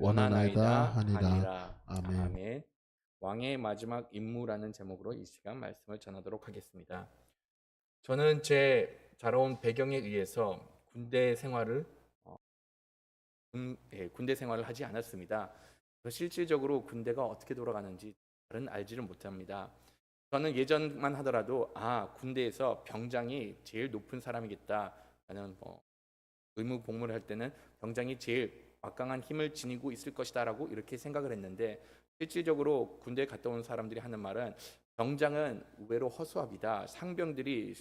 원하나이다 원하나이다 하니라. 하니라. 아멘. 아멘. 왕의 마지막 임무라는 제목으로 이 시간 말씀을 전하도록 하겠습니다. 저는 제 자라온 배경에 의해서 군대 생활을 군대 생활을 하지 않았습니다. 그래서 실질적으로 군대가 어떻게 돌아가는지 잘은 알지를 못합니다. 저는 예전만 하더라도 군대에서 병장이 제일 높은 사람이겠다라는 의무 복무를 할 때는 병장이 제일 막강한 힘을 지니고 있을 것이다라고 이렇게 생각을 했는데, 실질적으로 군대에 갔다 온 사람들이 하는 말은 병장은 의외로 허수아비다. 상병들이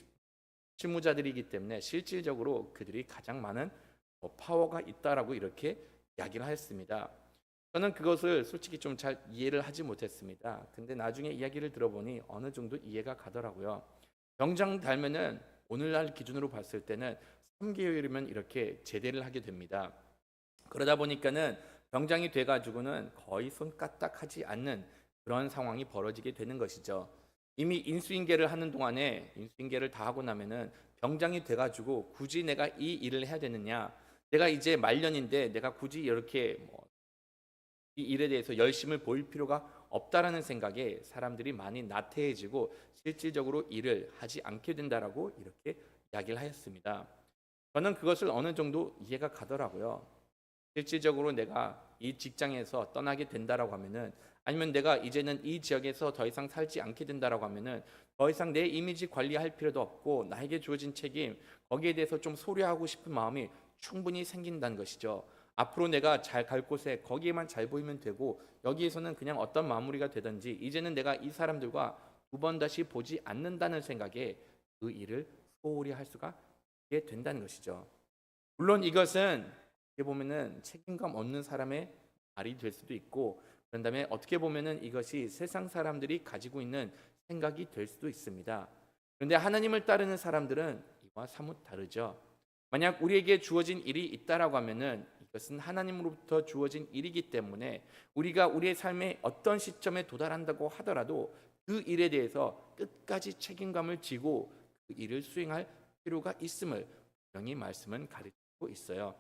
실무자들이기 때문에 실질적으로 그들이 가장 많은 파워가 있다라고 이렇게 이야기를 하였습니다. 저는 그것을 솔직히 좀 잘 이해를 하지 못했습니다. 근데 나중에 이야기를 들어보니 어느 정도 이해가 가더라고요. 병장 달면은 오늘날 기준으로 봤을 때는 3개월이면 이렇게 제대를 하게 됩니다. 그러다 보니까는 병장이 돼가지고는 거의 손 까딱하지 않는 그런 상황이 벌어지게 되는 것이죠. 이미 인수인계를 하는 동안에 인수인계를 다 하고 나면은 병장이 돼가지고 굳이 내가 이 일을 해야 되느냐? 내가 이제 말년인데 내가 굳이 이렇게 이 일에 대해서 열심을 보일 필요가 없다라는 생각에 사람들이 많이 나태해지고 실질적으로 일을 하지 않게 된다라고 이렇게 이야기를 하였습니다. 저는 그것을 어느 정도 이해가 가더라고요. 실질적으로 내가 이 직장에서 떠나게 된다라고 하면은, 아니면 내가 이제는 이 지역에서 더 이상 살지 않게 된다라고 하면은 더 이상 내 이미지 관리할 필요도 없고 나에게 주어진 책임, 거기에 대해서 좀 소리하고 싶은 마음이 충분히 생긴다는 것이죠. 앞으로 내가 잘 갈 곳에 거기에만 잘 보이면 되고, 여기에서는 그냥 어떤 마무리가 되든지 이제는 내가 이 사람들과 두 번 다시 보지 않는다는 생각에 그 일을 소홀히 할 수가 있게 된다는 것이죠. 물론 이것은 어떻게 보면은 책임감 없는 사람의 말이 될 수도 있고, 그런 다음에 어떻게 보면은 이것이 세상 사람들이 가지고 있는 생각이 될 수도 있습니다. 그런데 하나님을 따르는 사람들은 이와 사뭇 다르죠. 만약 우리에게 주어진 일이 있다라고 하면은 이것은 하나님으로부터 주어진 일이기 때문에 우리가 우리의 삶의 어떤 시점에 도달한다고 하더라도 그 일에 대해서 끝까지 책임감을 지고 그 일을 수행할 필요가 있음을 분명히 말씀은 가르치고 있어요.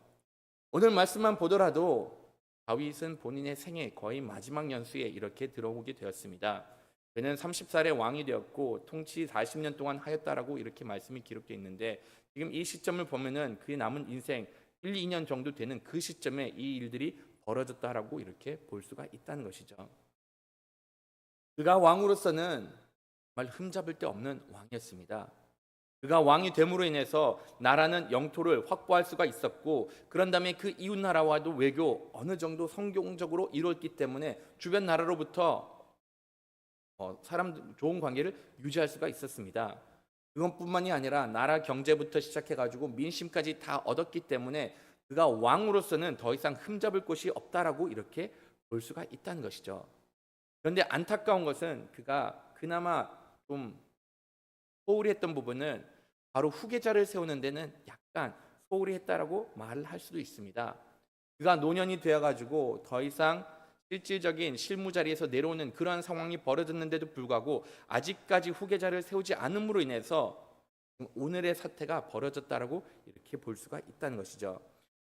오늘 말씀만 보더라도 다윗은 본인의 생애 거의 마지막 연수에 이렇게 들어오게 되었습니다. 그는 30살에 왕이 되었고 통치 40년 동안 하였다라고 이렇게 말씀이 기록되어 있는데, 지금 이 시점을 보면은 그의 남은 인생 1, 2년 정도 되는 그 시점에 이 일들이 벌어졌다라고 이렇게 볼 수가 있다는 것이죠. 그가 왕으로서는 정말 흠잡을 데 없는 왕이었습니다. 그가 왕이 됨으로 인해서 나라는 영토를 확보할 수가 있었고, 그런 다음에 그 이웃 나라와도 외교 어느 정도 성경적으로 이루었기 때문에 주변 나라로부터 사람 좋은 관계를 유지할 수가 있었습니다. 그것뿐만이 아니라 나라 경제부터 시작해 가지고 민심까지 다 얻었기 때문에 그가 왕으로서는 더 이상 흠잡을 곳이 없다라고 이렇게 볼 수가 있다는 것이죠. 그런데 안타까운 것은 그가 그나마 좀 소홀히 했던 부분은 바로 후계자를 세우는 데는 약간 소홀히 했다라고 말을 할 수도 있습니다. 그가 노년이 되어가지고 더 이상 실질적인 실무 자리에서 내려오는 그러한 상황이 벌어졌는데도 불구하고 아직까지 후계자를 세우지 않음으로 인해서 오늘의 사태가 벌어졌다라고 이렇게 볼 수가 있다는 것이죠.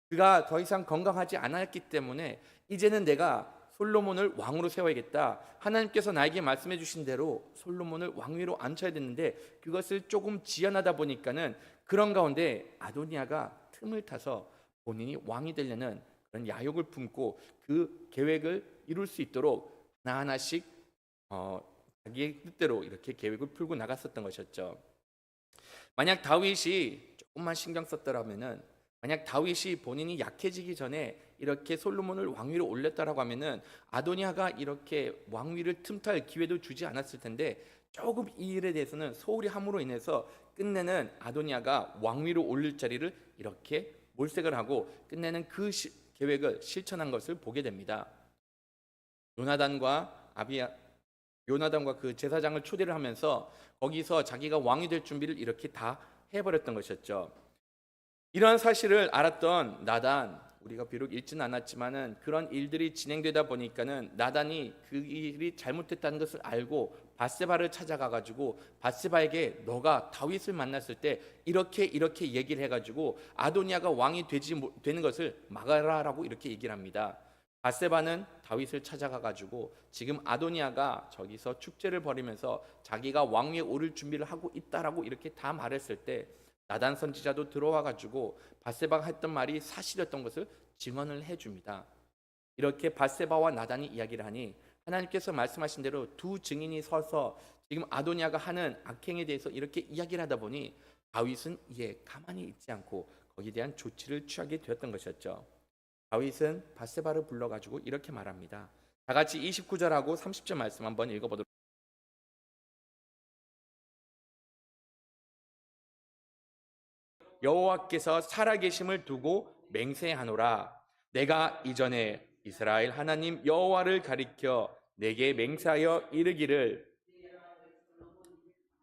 그가 더 이상 건강하지 않았기 때문에 이제는 내가 솔로몬을 왕으로 세워야겠다. 하나님께서 나에게 말씀해 주신 대로 솔로몬을 왕위로 앉혀야 됐는데 그것을 조금 지연하다 보니까는 그런 가운데 아도니아가 틈을 타서 본인이 왕이 되려는 그런 야욕을 품고 그 계획을 이룰 수 있도록 하나하나씩 자기의 뜻대로 이렇게 계획을 풀고 나갔었던 것이었죠. 만약 다윗이 조금만 신경 썼더라면은, 만약 다윗이 본인이 약해지기 전에 이렇게 솔로몬을 왕위로 올렸다라고 하면은 아도니아가 이렇게 왕위를 틈탈 기회도 주지 않았을 텐데, 조금 이 일에 대해서는 소홀히 함으로 인해서 끝내는 아도니아가 왕위로 올릴 자리를 이렇게 몰색을 하고 끝내는 그 계획을 실천한 것을 보게 됩니다. 요나단과 아비야 요나단과 그 제사장을 초대를 하면서 거기서 자기가 왕이 될 준비를 이렇게 다 해버렸던 것이었죠. 이러한 사실을 알았던 나단, 우리가 비록 읽지는 않았지만은 그런 일들이 진행되다 보니까는 나단이 그 일이 잘못됐다는 것을 알고 바세바를 찾아가 가지고 바세바에게 너가 다윗을 만났을 때 이렇게 이렇게 얘기를 해 가지고 아도니아가 왕이 되는 것을 막아라라고 이렇게 얘기를 합니다. 바세바는 다윗을 찾아가 가지고 지금 아도니아가 저기서 축제를 벌이면서 자기가 왕위에 오를 준비를 하고 있다라고 이렇게 다 말했을 때 나단 선지자도 들어와 가지고 바세바가 했던 말이 사실이었던 것을 증언을 해 줍니다. 이렇게 바세바와 나단이 이야기를 하니 하나님께서 말씀하신 대로 두 증인이 서서 지금 아도니아가 하는 악행에 대해서 이렇게 이야기를 하다 보니 다윗은 이에 가만히 있지 않고 거기에 대한 조치를 취하게 되었던 것이었죠. 다윗은 바세바를 불러가지고 이렇게 말합니다. 다 같이 29절하고 30절 말씀 한번 읽어보도록. 여호와께서 살아계심을 두고 맹세하노라. 내가 이전에 이스라엘 하나님 여호와를 가리켜 내게 맹세하여 이르기를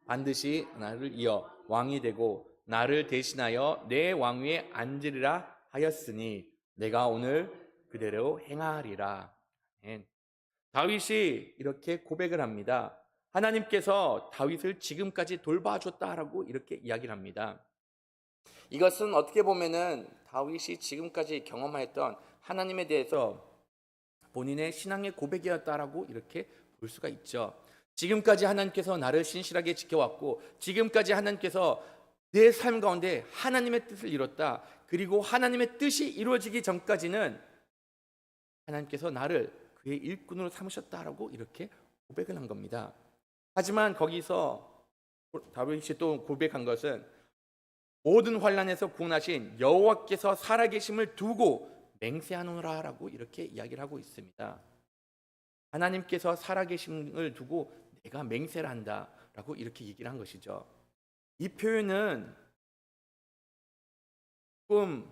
반드시 나를 이어 왕이 되고 나를 대신하여 내 왕위에 앉으리라 하였으니 내가 오늘 그대로 행하리라. 아멘. 다윗이 이렇게 고백을 합니다. 하나님께서 다윗을 지금까지 돌봐줬다라고 이렇게 이야기를 합니다. 이것은 어떻게 보면은 다윗이 지금까지 경험하였던 하나님에 대해서 본인의 신앙의 고백이었다라고 이렇게 볼 수가 있죠. 지금까지 하나님께서 나를 신실하게 지켜왔고 지금까지 하나님께서 내 삶 가운데 하나님의 뜻을 이뤘다. 그리고 하나님의 뜻이 이루어지기 전까지는 하나님께서 나를 그의 일꾼으로 삼으셨다라고 이렇게 고백을 한 겁니다. 하지만 거기서 다윗이 또 고백한 것은 모든 환난에서 구원하신 여호와께서 살아계심을 두고 맹세하노라라고 이렇게 이야기를 하고 있습니다. 하나님께서 살아계심을 두고 내가 맹세를 한다라고 이렇게 얘기를 한 것이죠. 이 표현은 조금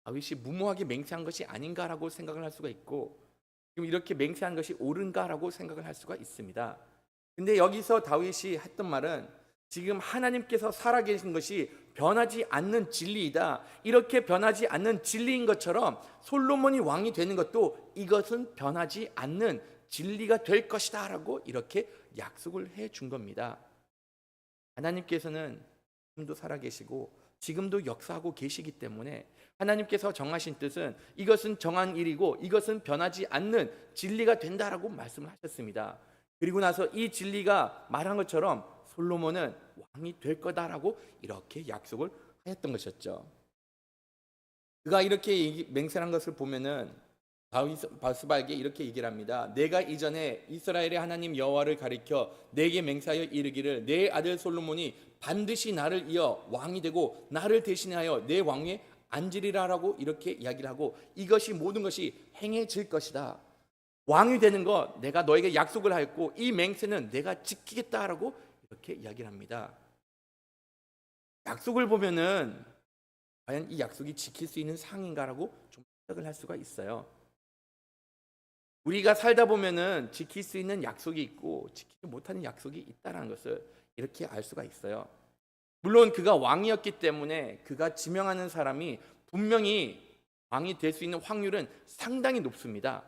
다윗이 무모하게 맹세한 것이 아닌가라고 생각을 할 수가 있고 지금 이렇게 맹세한 것이 옳은가라고 생각을 할 수가 있습니다. 근데 여기서 다윗이 했던 말은 지금 하나님께서 살아계신 것이 변하지 않는 진리이다. 이렇게 변하지 않는 진리인 것처럼 솔로몬이 왕이 되는 것도 이것은 변하지 않는 진리가 될 것이다 라고 이렇게 약속을 해 준 겁니다. 하나님께서는 지금도 살아계시고 지금도 역사하고 계시기 때문에 하나님께서 정하신 뜻은 이것은 정한 일이고 이것은 변하지 않는 진리가 된다라고 말씀을 하셨습니다. 그리고 나서 이 진리가 말한 것처럼 솔로몬은 왕이 될 거다라고 이렇게 약속을 하였던 것이었죠. 그가 이렇게 맹세한 것을 보면은 바스바에게 이렇게 얘기를 합니다. 내가 이전에 이스라엘의 하나님 여호와를 가리켜 내게 맹세하여 이르기를 내 아들 솔로몬이 반드시 나를 이어 왕이 되고 나를 대신하여 내 왕위에 앉으리라라고 이렇게 이야기를 하고 이것이 모든 것이 행해질 것이다. 왕이 되는 것 내가 너에게 약속을 하였고 이 맹세는 내가 지키겠다라고 이렇게 이야기를 합니다. 약속을 보면은 과연 이 약속이 지킬 수 있는 상인가라고 좀 생각을 할 수가 있어요. 우리가 살다 보면은 지킬 수 있는 약속이 있고 지키지 못하는 약속이 있다는 것을 이렇게 알 수가 있어요. 물론 그가 왕이었기 때문에 그가 지명하는 사람이 분명히 왕이 될 수 있는 확률은 상당히 높습니다.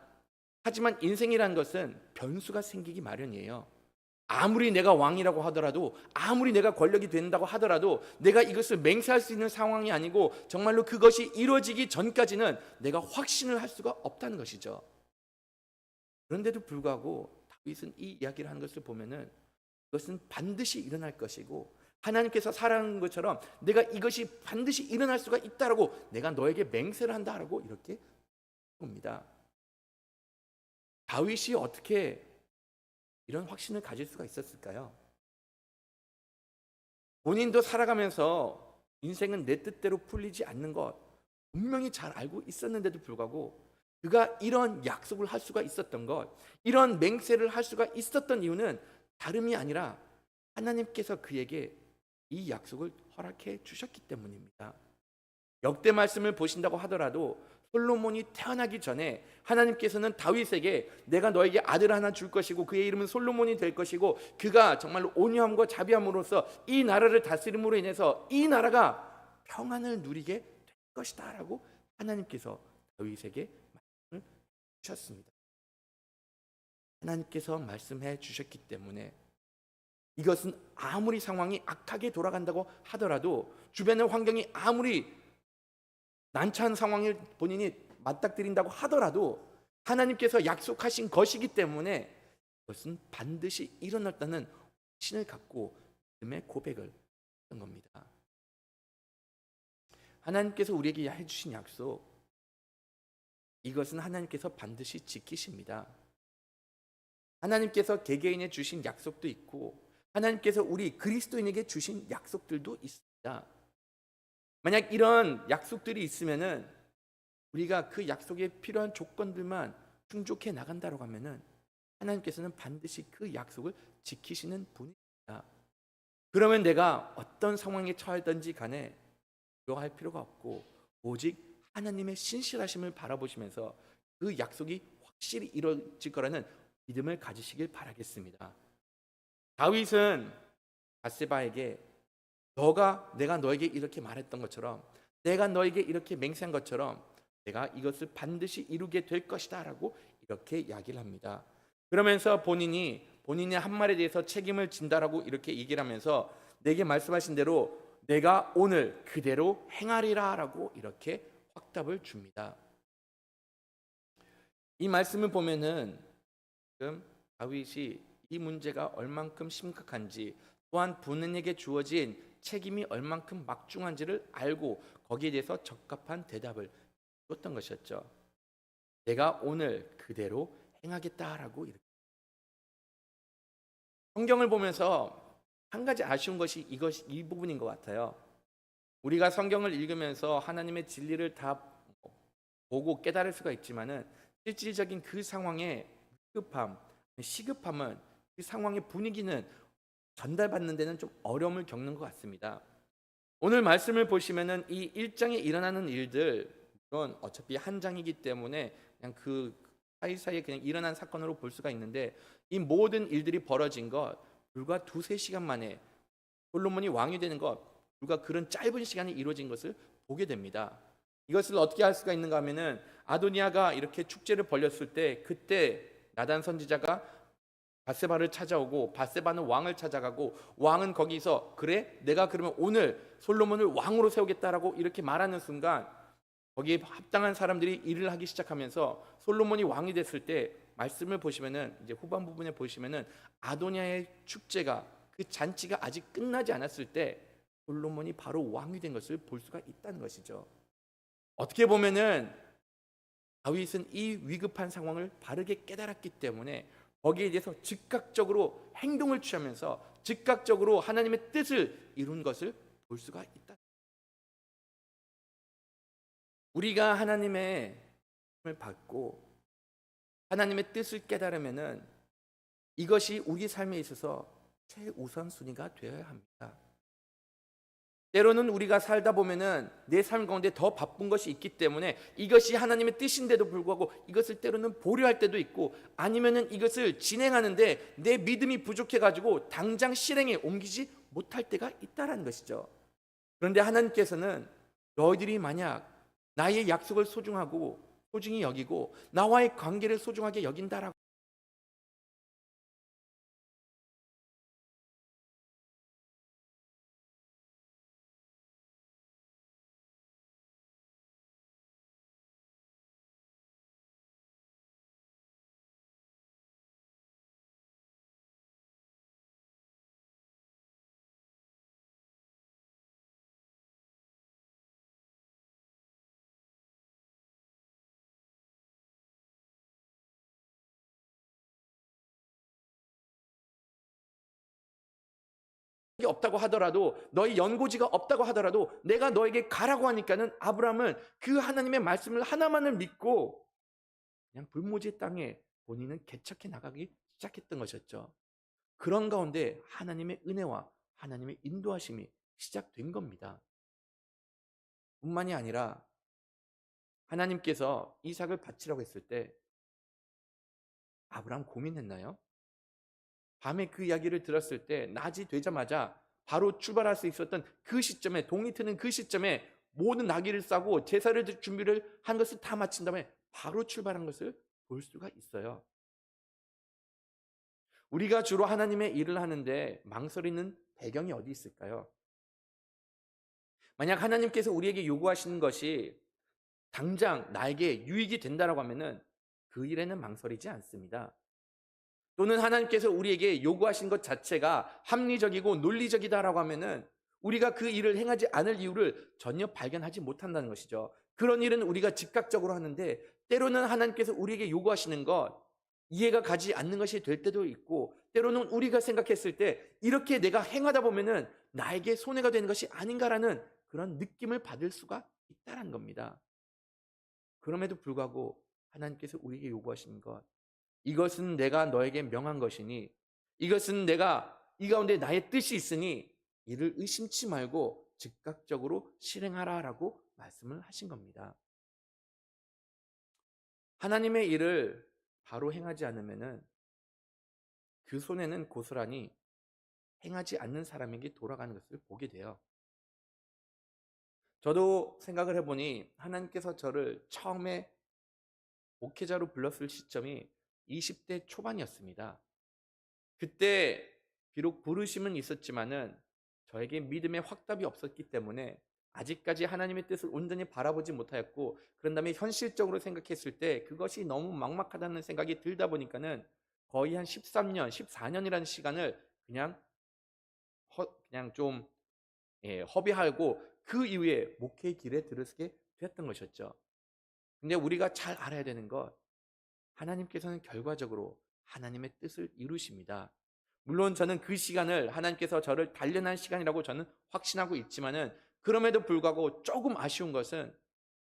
하지만 인생이라는 것은 변수가 생기기 마련이에요. 아무리 내가 왕이라고 하더라도 아무리 내가 권력이 된다고 하더라도 내가 이것을 맹세할 수 있는 상황이 아니고 정말로 그것이 이루어지기 전까지는 내가 확신을 할 수가 없다는 것이죠. 그런데도 불구하고 다윗은 이 이야기를 하는 것을 보면은 그것은 반드시 일어날 것이고 하나님께서 살아가는 것처럼 내가 이것이 반드시 일어날 수가 있다라고 내가 너에게 맹세를 한다라고 이렇게 봅니다. 다윗이 어떻게 이런 확신을 가질 수가 있었을까요? 본인도 살아가면서 인생은 내 뜻대로 풀리지 않는 것 분명히 잘 알고 있었는데도 불구하고 그가 이런 약속을 할 수가 있었던 것, 이런 맹세를 할 수가 있었던 이유는 다름이 아니라 하나님께서 그에게 이 약속을 허락해 주셨기 때문입니다. 역대 말씀을 보신다고 하더라도 솔로몬이 태어나기 전에 하나님께서는 다윗에게 내가 너에게 아들 하나 줄 것이고 그의 이름은 솔로몬이 될 것이고 그가 정말로 온유함과 자비함으로써 이 나라를 다스림으로 인해서 이 나라가 평안을 누리게 될 것이다 라고 하나님께서 다윗에게 말씀을 주셨습니다. 하나님께서 말씀해 주셨기 때문에 이것은 아무리 상황이 악하게 돌아간다고 하더라도 주변의 환경이 아무리 난처한 상황을 본인이 맞닥뜨린다고 하더라도 하나님께서 약속하신 것이기 때문에 그것은 반드시 일어났다는 신을 갖고 믿음의 고백을 했던 겁니다. 하나님께서 우리에게 해주신 약속, 이것은 하나님께서 반드시 지키십니다. 하나님께서 개개인에 주신 약속도 있고 하나님께서 우리 그리스도인에게 주신 약속들도 있습니다. 만약 이런 약속들이 있으면은 우리가 그 약속에 필요한 조건들만 충족해 나간다고 하면은 하나님께서는 반드시 그 약속을 지키시는 분입니다. 그러면 내가 어떤 상황에 처하든지 간에 두려워할 필요가 없고 오직 하나님의 신실하심을 바라보시면서 그 약속이 확실히 이루어질 거라는 믿음을 가지시길 바라겠습니다. 다윗은 바세바에게 내가 너에게 이렇게 말했던 것처럼 내가 너에게 이렇게 맹세한 것처럼 내가 이것을 반드시 이루게 될 것이다 라고 이렇게 이야기를 합니다. 그러면서 본인이 한 말에 대해서 책임을 진다라고 이렇게 얘기를 하면서 내게 말씀하신 대로 내가 오늘 그대로 행하리라 라고 이렇게 확답을 줍니다. 이 말씀을 보면은 지금 다윗이 이 문제가 얼만큼 심각한지 또한 본인에게 주어진 책임이 얼만큼 막중한지를 알고 거기에 대해서 적합한 대답을 줬던 것이었죠. 내가 오늘 그대로 행하겠다라고 이렇게. 성경을 보면서 한 가지 아쉬운 것이 이 부분인 것 같아요. 우리가 성경을 읽으면서 하나님의 진리를 다 보고 깨달을 수가 있지만은 실질적인 그 상황의 급함, 시급함은 그 상황의 분위기는 전달받는 데는 좀 어려움을 겪는 것 같습니다. 오늘 말씀을 보시면은 이 1장에 일어나는 일들, 이건 어차피 한 장이기 때문에 그냥 그 사이사이에 그냥 일어난 사건으로 볼 수가 있는데 이 모든 일들이 벌어진 것 불과 두세 시간 만에 솔로몬이 왕이 되는 것 불과 그런 짧은 시간에 이루어진 것을 보게 됩니다. 이것을 어떻게 할 수가 있는가 하면은 아도니아가 이렇게 축제를 벌렸을 때 그때 나단 선지자가 바세바를 찾아오고 바세바는 왕을 찾아가고 왕은 거기서 그래 내가 그러면 오늘 솔로몬을 왕으로 세우겠다라고 이렇게 말하는 순간 거기에 합당한 사람들이 일을 하기 시작하면서 솔로몬이 왕이 됐을 때 말씀을 보시면은 이제 후반 부분에 보시면은 아도니아의 축제가 그 잔치가 아직 끝나지 않았을 때 솔로몬이 바로 왕이 된 것을 볼 수가 있다는 것이죠. 어떻게 보면은 다윗은 이 위급한 상황을 바르게 깨달았기 때문에 거기에 대해서 즉각적으로 행동을 취하면서 즉각적으로 하나님의 뜻을 이룬 것을 볼 수가 있다. 우리가 하나님의 힘을 받고 하나님의 뜻을 깨달으면은 이것이 우리 삶에 있어서 최우선순위가 되어야 합니다. 때로는 우리가 살다 보면은 내 삶 가운데 더 바쁜 것이 있기 때문에 이것이 하나님의 뜻인데도 불구하고 이것을 때로는 보류할 때도 있고 아니면은 이것을 진행하는데 내 믿음이 부족해 가지고 당장 실행에 옮기지 못할 때가 있다라는 것이죠. 그런데 하나님께서는 너희들이 만약 나의 약속을 소중히 여기고 나와의 관계를 소중하게 여긴다라고 없다고 하더라도 너희 연고지가 없다고 하더라도 내가 너에게 가라고 하니까는 아브라함은 그 하나님의 말씀을 하나만을 믿고 그냥 불모지의 땅에 본인은 개척해 나가기 시작했던 것이었죠. 그런 가운데 하나님의 은혜와 하나님의 인도하심이 시작된 겁니다. 뿐만이 아니라 하나님께서 이삭을 바치라고 했을 때 아브라함 고민했나요? 밤에 그 이야기를 들었을 때 낮이 되자마자 바로 출발할 수 있었던 그 시점에 동이 트는 그 시점에 모든 나귀를 싸고 제사를 준비를 한 것을 다 마친 다음에 바로 출발한 것을 볼 수가 있어요. 우리가 주로 하나님의 일을 하는데 망설이는 배경이 어디 있을까요? 만약 하나님께서 우리에게 요구하시는 것이 당장 나에게 유익이 된다라고 하면은 그 일에는 망설이지 않습니다. 또는 하나님께서 우리에게 요구하신 것 자체가 합리적이고 논리적이다라고 하면은 우리가 그 일을 행하지 않을 이유를 전혀 발견하지 못한다는 것이죠. 그런 일은 우리가 즉각적으로 하는데 때로는 하나님께서 우리에게 요구하시는 것 이해가 가지 않는 것이 될 때도 있고 때로는 우리가 생각했을 때 이렇게 내가 행하다 보면은 나에게 손해가 되는 것이 아닌가라는 그런 느낌을 받을 수가 있다는 겁니다. 그럼에도 불구하고 하나님께서 우리에게 요구하시는 것 이것은 내가 너에게 명한 것이니 이것은 내가 이 가운데 나의 뜻이 있으니 이를 의심치 말고 즉각적으로 실행하라라고 말씀을 하신 겁니다. 하나님의 일을 바로 행하지 않으면은 그 손해는 고스란히 행하지 않는 사람에게 돌아가는 것을 보게 돼요. 저도 생각을 해보니 하나님께서 저를 처음에 목회자로 불렀을 시점이 20대 초반이었습니다. 그때 비록 부르심은 있었지만은 저에게 믿음의 확답이 없었기 때문에 아직까지 하나님의 뜻을 온전히 바라보지 못하였고 그런 다음에 현실적으로 생각했을 때 그것이 너무 막막하다는 생각이 들다 보니까는 거의 한 13년, 14년이라는 시간을 그냥 좀 허비하고 그 이후에 목회의 길에 들어서게 되었던 것이었죠. 근데 우리가 잘 알아야 되는 것 하나님께서는 결과적으로 하나님의 뜻을 이루십니다. 물론 저는 그 시간을 하나님께서 저를 단련한 시간이라고 저는 확신하고 있지만은 그럼에도 불구하고 조금 아쉬운 것은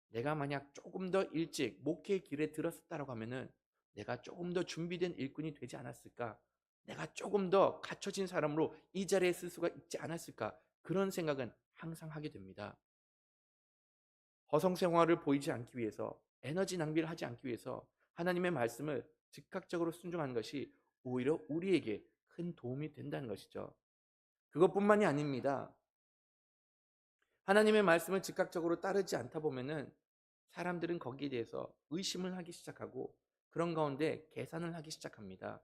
내가 만약 조금 더 일찍 목회의 길에 들었었다라고 하면은 내가 조금 더 준비된 일꾼이 되지 않았을까? 내가 조금 더 갖춰진 사람으로 이 자리에 쓸 수가 있지 않았을까? 그런 생각은 항상 하게 됩니다. 허송생활을 보이지 않기 위해서 에너지 낭비를 하지 않기 위해서 하나님의 말씀을 즉각적으로 순종하는 것이 오히려 우리에게 큰 도움이 된다는 것이죠. 그것뿐만이 아닙니다. 하나님의 말씀을 즉각적으로 따르지 않다 보면은 사람들은 거기에 대해서 의심을 하기 시작하고 그런 가운데 계산을 하기 시작합니다.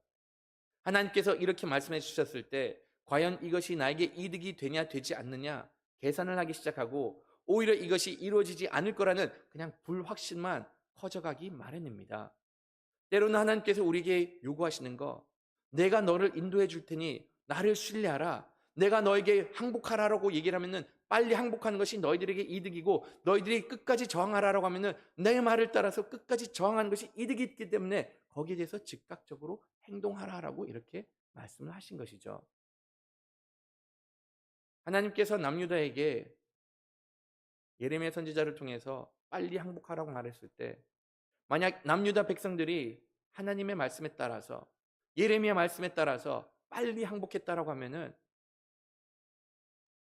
하나님께서 이렇게 말씀해 주셨을 때 과연 이것이 나에게 이득이 되냐 되지 않느냐 계산을 하기 시작하고 오히려 이것이 이루어지지 않을 거라는 그냥 불확신만 커져가기 마련입니다. 때로는 하나님께서 우리에게 요구하시는 거 내가 너를 인도해 줄 테니 나를 신뢰하라. 내가 너에게 항복하라라고 얘기를 하면은 빨리 항복하는 것이 너희들에게 이득이고 너희들이 끝까지 저항하라라고 하면은 내 말을 따라서 끝까지 저항하는 것이 이득이 있기 때문에 거기에 대해서 즉각적으로 행동하라라고 이렇게 말씀을 하신 것이죠. 하나님께서 남유다에게 예레미야 선지자를 통해서 빨리 항복하라고 말했을 때 만약 남유다 백성들이 하나님의 말씀에 따라서 예레미야 말씀에 따라서 빨리 항복했다라고 하면은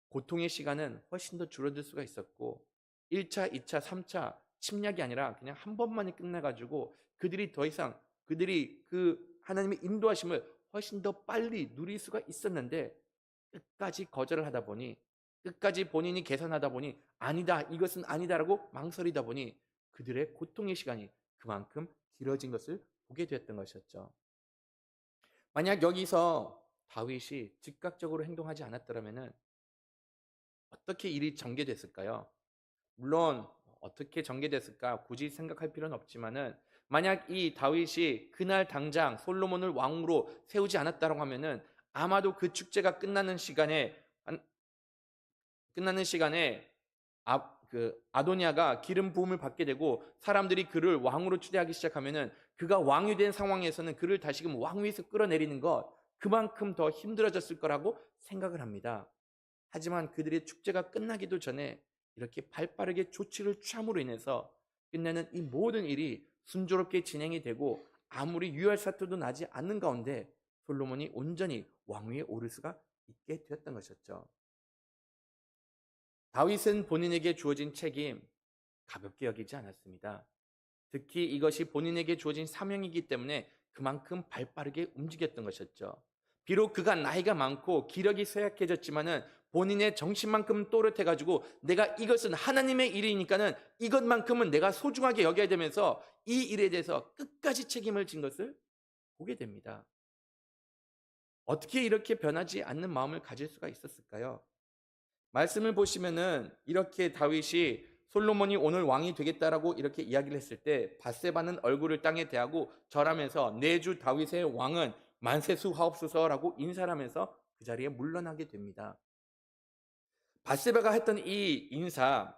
고통의 시간은 훨씬 더 줄어들 수가 있었고 1차, 2차, 3차 침략이 아니라 그냥 한 번만에 끝나가지고 그들이 더 이상 그들이 그 하나님의 인도하심을 훨씬 더 빨리 누릴 수가 있었는데 끝까지 거절을 하다 보니 끝까지 본인이 계산하다 보니 아니다 이것은 아니다라고 망설이다 보니 그들의 고통의 시간이 그만큼 길어진 것을 보게 되었던 것이었죠. 만약 여기서 다윗이 즉각적으로 행동하지 않았더라면 어떻게 일이 전개됐을까요? 물론 어떻게 전개됐을까 굳이 생각할 필요는 없지만은 만약 이 다윗이 그날 당장 솔로몬을 왕으로 세우지 않았다고 하면은 아마도 그 축제가 끝나는 시간에 아도니아가 기름 부음을 받게 되고 사람들이 그를 왕으로 추대하기 시작하면은 그가 왕이 된 상황에서는 그를 다시금 왕위에서 끌어내리는 것 그만큼 더 힘들어졌을 거라고 생각을 합니다. 하지만 그들의 축제가 끝나기도 전에 이렇게 발빠르게 조치를 취함으로 인해서 끝내는 이 모든 일이 순조롭게 진행이 되고 아무리 유혈 사태도 나지 않는 가운데 솔로몬이 온전히 왕위에 오를 수가 있게 되었던 것이었죠. 다윗은 본인에게 주어진 책임 가볍게 여기지 않았습니다. 특히 이것이 본인에게 주어진 사명이기 때문에 그만큼 발빠르게 움직였던 것이었죠. 비록 그가 나이가 많고 기력이 쇠약해졌지만은 본인의 정신만큼 또렷해가지고 내가 이것은 하나님의 일이니까는 이것만큼은 내가 소중하게 여겨야 되면서 이 일에 대해서 끝까지 책임을 진 것을 보게 됩니다. 어떻게 이렇게 변하지 않는 마음을 가질 수가 있었을까요? 말씀을 보시면은 이렇게 다윗이 솔로몬이 오늘 왕이 되겠다라고 이렇게 이야기를 했을 때 밧세바는 얼굴을 땅에 대하고 절하면서 내 주 다윗의 왕은 만세수 하옵소서라고 인사를 하면서 그 자리에 물러나게 됩니다. 밧세바가 했던 이 인사,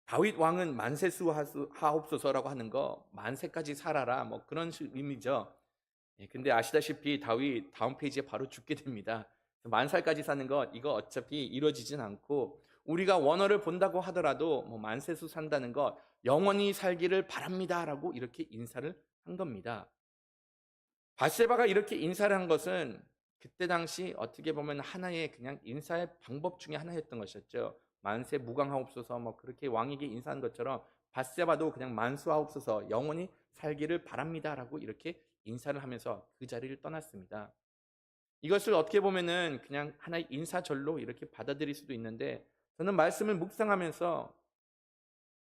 다윗 왕은 만세수 하옵소서라고 하는 거 만세까지 살아라 뭐 그런 의미죠. 근데 아시다시피 다윗 다음 페이지에 바로 죽게 됩니다. 만 살까지 사는 것 이거 어차피 이루어지진 않고 우리가 원어를 본다고 하더라도 뭐 만세수 산다는 것 영원히 살기를 바랍니다라고 이렇게 인사를 한 겁니다. 밧세바가 이렇게 인사를 한 것은 그때 당시 어떻게 보면 하나의 그냥 인사의 방법 중에 하나였던 것이었죠. 만세 무강하옵소서 뭐 그렇게 왕에게 인사한 것처럼 밧세바도 그냥 만수하옵소서 영원히 살기를 바랍니다라고 이렇게 인사를 하면서 그 자리를 떠났습니다. 이것을 어떻게 보면은 그냥 하나의 인사절로 이렇게 받아들일 수도 있는데 저는 말씀을 묵상하면서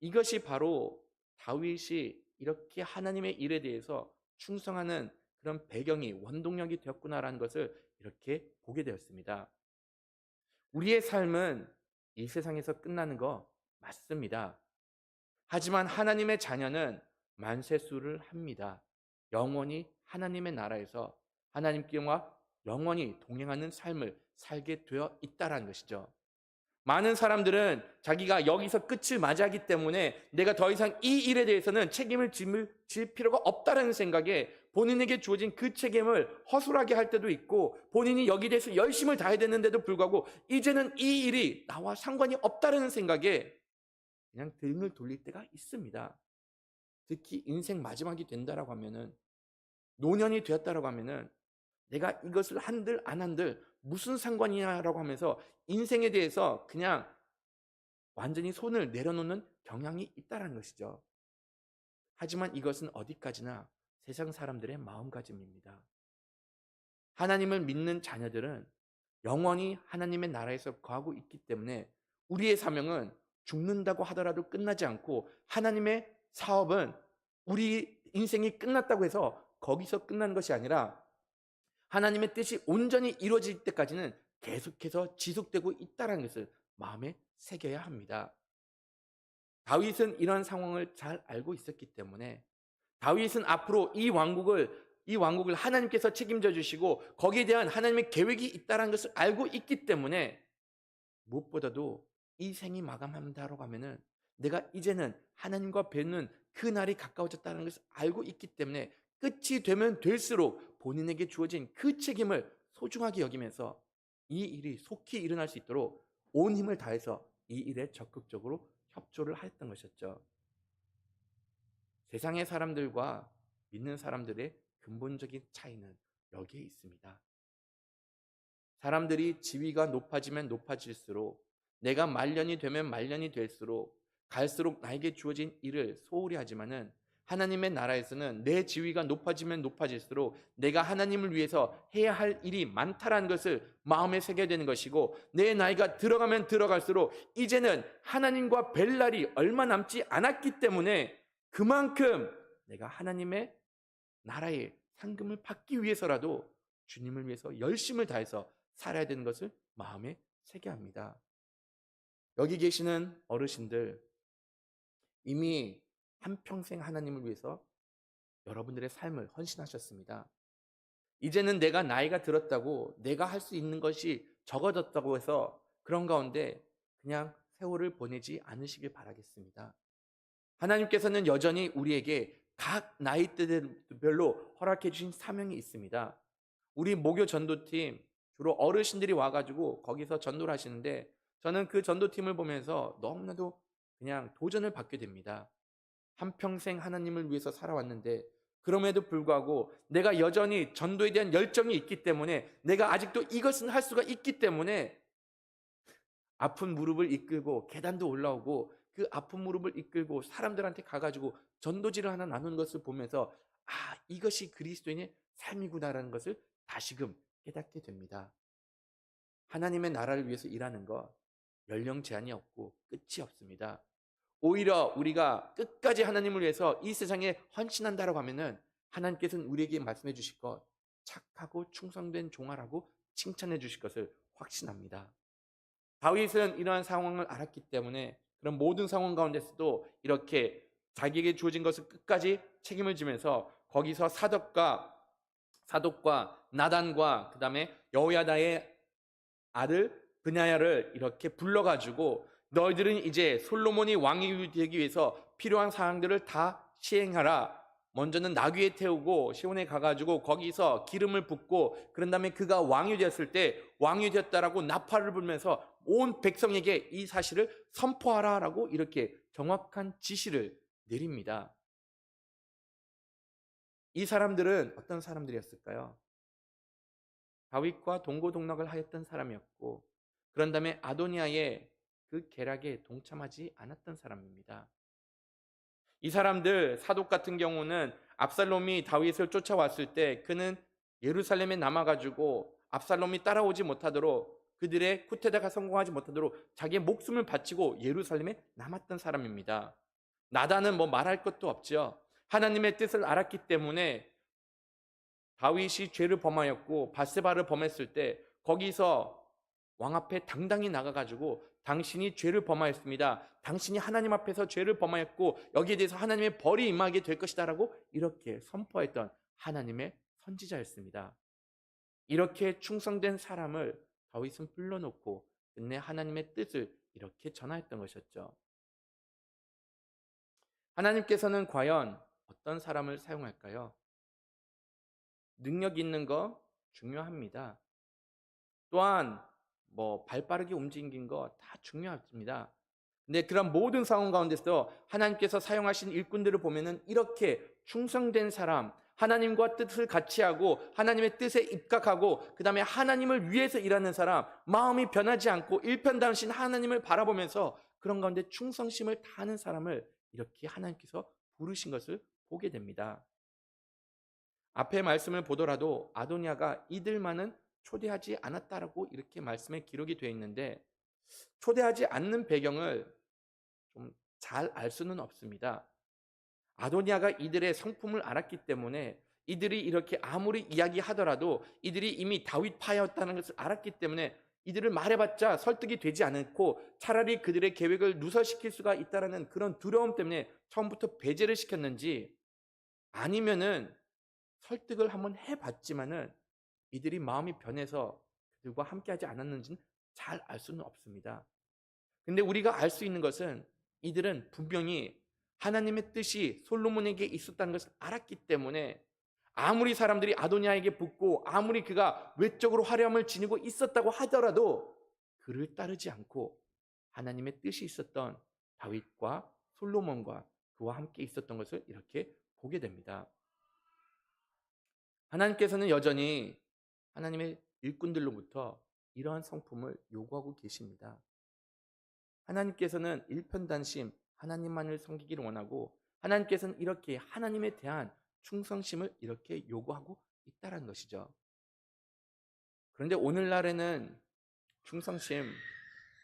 이것이 바로 다윗이 이렇게 하나님의 일에 대해서 충성하는 그런 배경이 원동력이 되었구나라는 것을 이렇게 보게 되었습니다. 우리의 삶은 이 세상에서 끝나는 거 맞습니다. 하지만 하나님의 자녀는 만세수를 합니다. 영원히 하나님의 나라에서 하나님께와 영원히 동행하는 삶을 살게 되어 있다라는 것이죠. 많은 사람들은 자기가 여기서 끝을 맞이하기 때문에 내가 더 이상 이 일에 대해서는 책임을 질 필요가 없다는 생각에 본인에게 주어진 그 책임을 허술하게 할 때도 있고 본인이 여기에 대해서 열심을 다해야 되는데도 불구하고 이제는 이 일이 나와 상관이 없다는 생각에 그냥 등을 돌릴 때가 있습니다. 특히 인생 마지막이 된다라고 하면은 노년이 되었다라고 하면은 내가 이것을 한들 안 한들 무슨 상관이냐라고 하면서 인생에 대해서 그냥 완전히 손을 내려놓는 경향이 있다는 것이죠. 하지만 이것은 어디까지나 세상 사람들의 마음가짐입니다. 하나님을 믿는 자녀들은 영원히 하나님의 나라에서 거하고 있기 때문에 우리의 사명은 죽는다고 하더라도 끝나지 않고 하나님의 사업은 우리 인생이 끝났다고 해서 거기서 끝나는 것이 아니라 하나님의 뜻이 온전히 이루어질 때까지는 계속해서 지속되고 있다는 것을 마음에 새겨야 합니다. 다윗은 이런 상황을 잘 알고 있었기 때문에 다윗은 앞으로 이 왕국을 하나님께서 책임져 주시고 거기에 대한 하나님의 계획이 있다는 것을 알고 있기 때문에 무엇보다도 이 생이 마감한다라고 하면은 내가 이제는 하나님과 뵙는 그 날이 가까워졌다는 것을 알고 있기 때문에 끝이 되면 될수록 본인에게 주어진 그 책임을 소중하게 여기면서 이 일이 속히 일어날 수 있도록 온 힘을 다해서 이 일에 적극적으로 협조를 하였던 것이었죠. 세상의 사람들과 믿는 사람들의 근본적인 차이는 여기에 있습니다. 사람들이 지위가 높아지면 높아질수록 내가 말년이 되면 말년이 될수록 갈수록 나에게 주어진 일을 소홀히 하지만은 하나님의 나라에서는 내 지위가 높아지면 높아질수록 내가 하나님을 위해서 해야 할 일이 많다라는 것을 마음에 새겨야 되는 것이고 내 나이가 들어가면 들어갈수록 이제는 하나님과 뵐 날이 얼마 남지 않았기 때문에 그만큼 내가 하나님의 나라의 상금을 받기 위해서라도 주님을 위해서 열심을 다해서 살아야 되는 것을 마음에 새겨야 합니다. 여기 계시는 어르신들 이미 한평생 하나님을 위해서 여러분들의 삶을 헌신하셨습니다. 이제는 내가 나이가 들었다고 내가 할 수 있는 것이 적어졌다고 해서 그런 가운데 그냥 세월을 보내지 않으시길 바라겠습니다. 하나님께서는 여전히 우리에게 각 나이대별로 허락해 주신 사명이 있습니다. 우리 목요 전도팀 주로 어르신들이 와가지고 거기서 전도를 하시는데 저는 그 전도팀을 보면서 너무나도 그냥 도전을 받게 됩니다. 한평생 하나님을 위해서 살아왔는데 그럼에도 불구하고 내가 여전히 전도에 대한 열정이 있기 때문에 내가 아직도 이것은 할 수가 있기 때문에 아픈 무릎을 이끌고 계단도 올라오고 그 아픈 무릎을 이끌고 사람들한테 가가지고 전도지를 하나 나누는 것을 보면서 이것이 그리스도인의 삶이구나라는 것을 다시금 깨닫게 됩니다. 하나님의 나라를 위해서 일하는 것 연령 제한이 없고 끝이 없습니다. 오히려 우리가 끝까지 하나님을 위해서 이 세상에 헌신한다라고 하면은 하나님께서는 우리에게 말씀해 주실 것 착하고 충성된 종아라고 칭찬해 주실 것을 확신합니다. 다윗은 이러한 상황을 알았기 때문에 그런 모든 상황 가운데서도 이렇게 자기에게 주어진 것을 끝까지 책임을 지면서 거기서 사독과 나단과 그다음에 여호야다의 아들 브냐야를 이렇게 불러가지고 너희들은 이제 솔로몬이 왕이 되기 위해서 필요한 사항들을 다 시행하라. 먼저는 나귀에 태우고 시온에 가가지고 거기서 기름을 붓고 그런 다음에 그가 왕이 되었을 때 왕이 되었다라고 나팔을 불면서 온 백성에게 이 사실을 선포하라라고 이렇게 정확한 지시를 내립니다. 이 사람들은 어떤 사람들이었을까요? 다윗과 동고동락을 하였던 사람이었고 그런 다음에 아도니아의 그 계략에 동참하지 않았던 사람입니다. 이 사람들 사독 같은 경우는 압살롬이 다윗을 쫓아왔을 때 그는 예루살렘에 남아가지고 압살롬이 따라오지 못하도록 그들의 쿠데타가 성공하지 못하도록 자기의 목숨을 바치고 예루살렘에 남았던 사람입니다. 나단은 뭐 말할 것도 없죠. 하나님의 뜻을 알았기 때문에 다윗이 죄를 범하였고 밧세바를 범했을 때 거기서 왕 앞에 당당히 나가가지고 당신이 죄를 범하였습니다. 당신이 하나님 앞에서 죄를 범하였고 여기에 대해서 하나님의 벌이 임하게 될 것이다라고 이렇게 선포했던 하나님의 선지자였습니다. 이렇게 충성된 사람을 다윗은 불러놓고 끝내 하나님의 뜻을 이렇게 전하였던 것이었죠. 하나님께서는 과연 어떤 사람을 사용할까요? 능력 있는 거 중요합니다. 또한 뭐 발빠르게 움직인 거 다 중요합니다. 근데 그런 모든 상황 가운데서 하나님께서 사용하신 일꾼들을 보면은 이렇게 충성된 사람, 하나님과 뜻을 같이 하고 하나님의 뜻에 입각하고 그다음에 하나님을 위해서 일하는 사람, 마음이 변하지 않고 일편단심 하나님을 바라보면서 그런 가운데 충성심을 다하는 사람을 이렇게 하나님께서 부르신 것을 보게 됩니다. 앞에 말씀을 보더라도 아도니아가 이들만은 초대하지 않았다라고 이렇게 말씀에 기록이 되어 있는데 초대하지 않는 배경을 좀 잘 알 수는 없습니다. 아도니아가 이들의 성품을 알았기 때문에 이들이 이렇게 아무리 이야기하더라도 이들이 이미 다윗파였다는 것을 알았기 때문에 이들을 말해봤자 설득이 되지 않고 차라리 그들의 계획을 누설시킬 수가 있다는 그런 두려움 때문에 처음부터 배제를 시켰는지 아니면은 설득을 한번 해봤지만은 이들이 마음이 변해서 그들과 함께하지 않았는지는 잘 알 수는 없습니다. 근데 우리가 알 수 있는 것은 이들은 분명히 하나님의 뜻이 솔로몬에게 있었다는 것을 알았기 때문에 아무리 사람들이 아도니아에게 붙고 아무리 그가 외적으로 화려함을 지니고 있었다고 하더라도 그를 따르지 않고 하나님의 뜻이 있었던 다윗과 솔로몬과 그와 함께 있었던 것을 이렇게 보게 됩니다. 하나님께서는 여전히 하나님의 일꾼들로부터 이러한 성품을 요구하고 계십니다. 하나님께서는 일편단심 하나님만을 섬기기를 원하고 하나님께서는 이렇게 하나님에 대한 충성심을 이렇게 요구하고 있다는 것이죠. 그런데 오늘날에는 충성심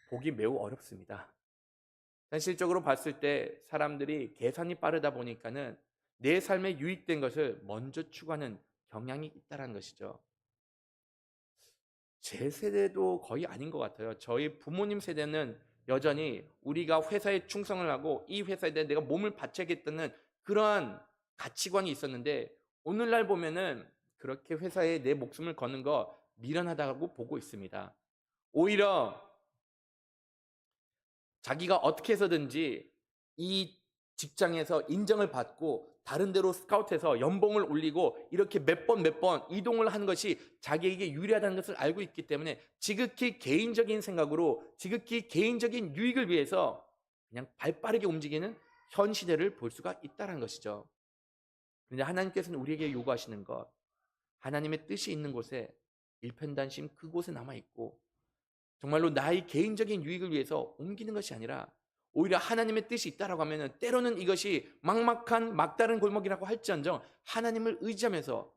보기 매우 어렵습니다. 현실적으로 봤을 때 사람들이 계산이 빠르다 보니까는 내 삶에 유익된 것을 먼저 추구하는 경향이 있다는 것이죠. 제 세대도 거의 아닌 것 같아요. 저희 부모님 세대는 여전히 우리가 회사에 충성을 하고 이 회사에 대해 내가 몸을 바쳐야겠다는 그러한 가치관이 있었는데 오늘날 보면은 그렇게 회사에 내 목숨을 거는 거 미련하다고 보고 있습니다. 오히려 자기가 어떻게 해서든지 이 직장에서 인정을 받고 다른 데로 스카우트해서 연봉을 올리고 이렇게 몇 번 이동을 하는 것이 자기에게 유리하다는 것을 알고 있기 때문에 지극히 개인적인 생각으로 지극히 개인적인 유익을 위해서 그냥 발빠르게 움직이는 현 시대를 볼 수가 있다는 것이죠. 그런데 하나님께서는 우리에게 요구하시는 것, 하나님의 뜻이 있는 곳에 일편단심 그곳에 남아있고 정말로 나의 개인적인 유익을 위해서 옮기는 것이 아니라 오히려 하나님의 뜻이 있다라고 하면은 때로는 이것이 막막한 막다른 골목이라고 할지언정 하나님을 의지하면서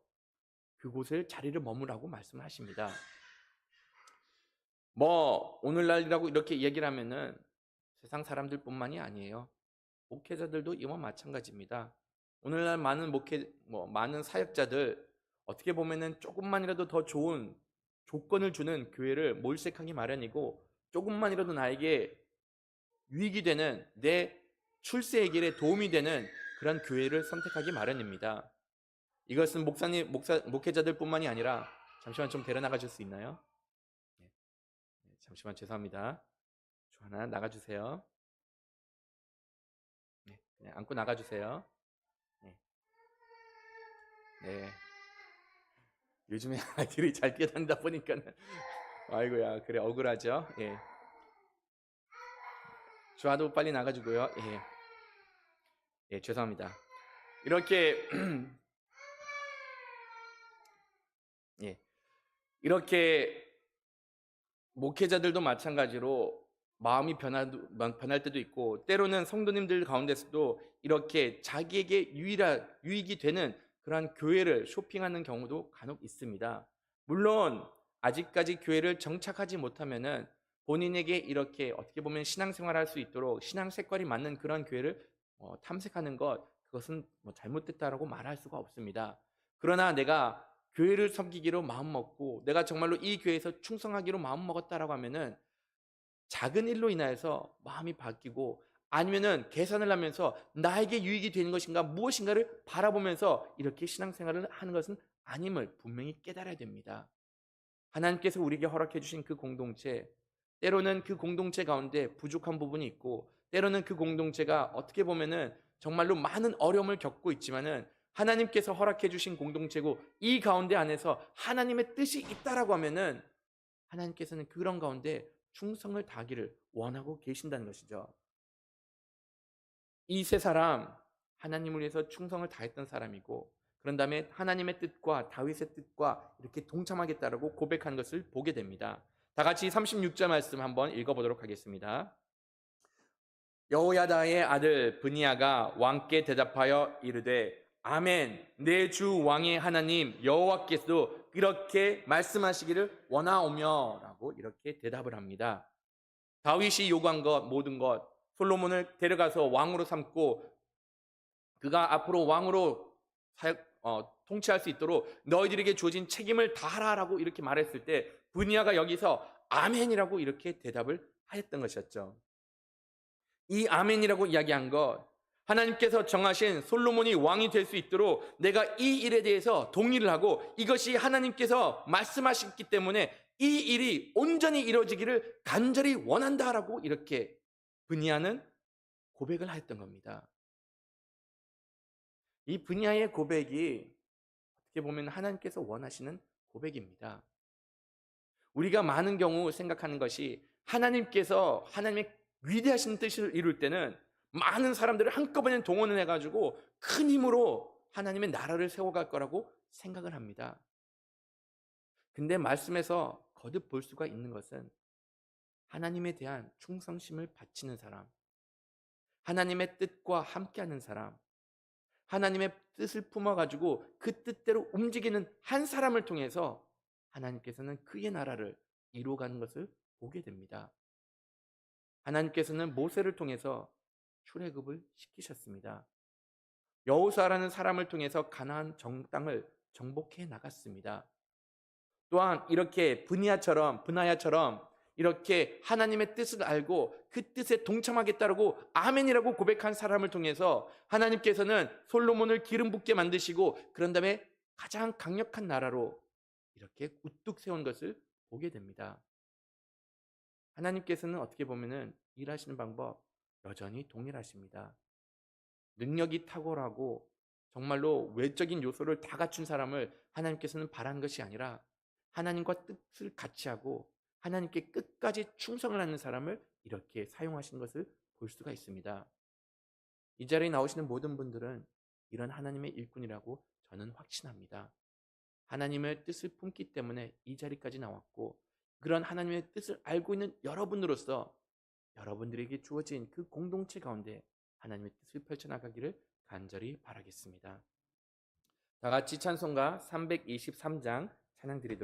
그곳을 자리를 머무라고 말씀을 하십니다. 뭐 오늘날이라고 이렇게 얘기를 하면은 세상 사람들뿐만이 아니에요. 목회자들도 이와 마찬가지입니다. 오늘날 많은 많은 사역자들 어떻게 보면은 조금만이라도 더 좋은 조건을 주는 교회를 몰색하기 마련이고 조금만이라도 나에게 유익이 되는, 내 출세의 길에 도움이 되는 그런 교회를 선택하기 마련입니다. 이것은 목회자들뿐만이 아니라, 잠시만 좀 데려 나가줄 수 있나요? 네, 잠시만 죄송합니다. 하나 나가주세요. 네, 그냥 안고 나가주세요. 네, 네. 요즘에 아이들이 잘 뛰어다니다 보니까는 아이고야, 그래 억울하죠. 예. 주아도 빨리 나가주고요. 예, 예, 죄송합니다. 이렇게 예, 이렇게 목회자들도 마찬가지로 마음이 변할 때도 있고, 때로는 성도님들 가운데서도 이렇게 자기에게 유익이 되는 그러한 교회를 쇼핑하는 경우도 간혹 있습니다. 물론 아직까지 교회를 정착하지 못하면은 본인에게 이렇게 어떻게 보면 신앙생활할 수 있도록 신앙 색깔이 맞는 그런 교회를 탐색하는 그것은 뭐 잘못됐다라고 말할 수가 없습니다. 그러나 내가 교회를 섬기기로 마음먹고 내가 정말로 이 교회에서 충성하기로 마음먹었다라고 하면은 작은 일로 인하여서 마음이 바뀌고, 아니면은 계산을 하면서 나에게 유익이 되는 것인가 무엇인가를 바라보면서 이렇게 신앙생활을 하는 것은 아님을 분명히 깨달아야 됩니다. 하나님께서 우리에게 허락해 주신 그 공동체, 때로는 그 공동체 가운데 부족한 부분이 있고, 때로는 그 공동체가 어떻게 보면은 정말로 많은 어려움을 겪고 있지만은 하나님께서 허락해 주신 공동체고, 이 가운데 안에서 하나님의 뜻이 있다라고 하면은 하나님께서는 그런 가운데 충성을 다하기를 원하고 계신다는 것이죠. 이 세 사람, 하나님을 위해서 충성을 다했던 사람이고, 그런 다음에 하나님의 뜻과 다윗의 뜻과 이렇게 동참하겠다라고 고백한 것을 보게 됩니다. 다 같이 36절 말씀 한번 읽어보도록 하겠습니다. 여호야다의 아들 브니아가 왕께 대답하여 이르되, 아멘, 내 주 왕의 하나님 여호와께서도 이렇게 말씀하시기를 원하오며 라고 이렇게 대답을 합니다. 다윗이 요구한 것, 모든 것, 솔로몬을 데려가서 왕으로 삼고 그가 앞으로 왕으로 통치할 수 있도록 너희들에게 주어진 책임을 다하라라고 이렇게 말했을 때 브니아가 여기서 아멘이라고 이렇게 대답을 하였던 것이었죠. 이 아멘이라고 이야기한 것, 하나님께서 정하신 솔로몬이 왕이 될 수 있도록 내가 이 일에 대해서 동의를 하고 이것이 하나님께서 말씀하셨기 때문에 이 일이 온전히 이루어지기를 간절히 원한다라고 이렇게 브니아는 고백을 하였던 겁니다. 이 브니아의 고백이 어떻게 보면 하나님께서 원하시는 고백입니다. 우리가 많은 경우 생각하는 것이, 하나님께서 하나님의 위대하신 뜻을 이룰 때는 많은 사람들을 한꺼번에 동원을 해가지고 큰 힘으로 하나님의 나라를 세워갈 거라고 생각을 합니다. 근데 말씀에서 거듭 볼 수가 있는 것은 하나님에 대한 충성심을 바치는 사람, 하나님의 뜻과 함께하는 사람, 하나님의 뜻을 품어가지고 그 뜻대로 움직이는 한 사람을 통해서 하나님께서는 그의 나라를 이루어가는 것을 보게 됩니다. 하나님께서는 모세를 통해서 출애굽을 시키셨습니다. 여호수아라는 사람을 통해서 가나안 땅을 정복해 나갔습니다. 또한 이렇게 브나야처럼 이렇게 하나님의 뜻을 알고 그 뜻에 동참하겠다라고 아멘이라고 고백한 사람을 통해서 하나님께서는 솔로몬을 기름 붓게 만드시고, 그런 다음에 가장 강력한 나라로 이렇게 우뚝 세운 것을 보게 됩니다. 하나님께서는 어떻게 보면은 일하시는 방법 여전히 동일하십니다. 능력이 탁월하고 정말로 외적인 요소를 다 갖춘 사람을 하나님께서는 바라는 것이 아니라, 하나님과 뜻을 같이 하고 하나님께 끝까지 충성을 하는 사람을 이렇게 사용하시는 것을 볼 수가 있습니다. 이 자리에 나오시는 모든 분들은 이런 하나님의 일꾼이라고 저는 확신합니다. 하나님의 뜻을 품기 때문에 이 자리까지 나왔고, 그런 하나님의 뜻을 알고 있는 여러분으로서 여러분들에게 주어진 그 공동체 가운데 하나님의 뜻을 펼쳐나가기를 간절히 바라겠습니다. 다 같이 찬송가 323장 찬양 드리도록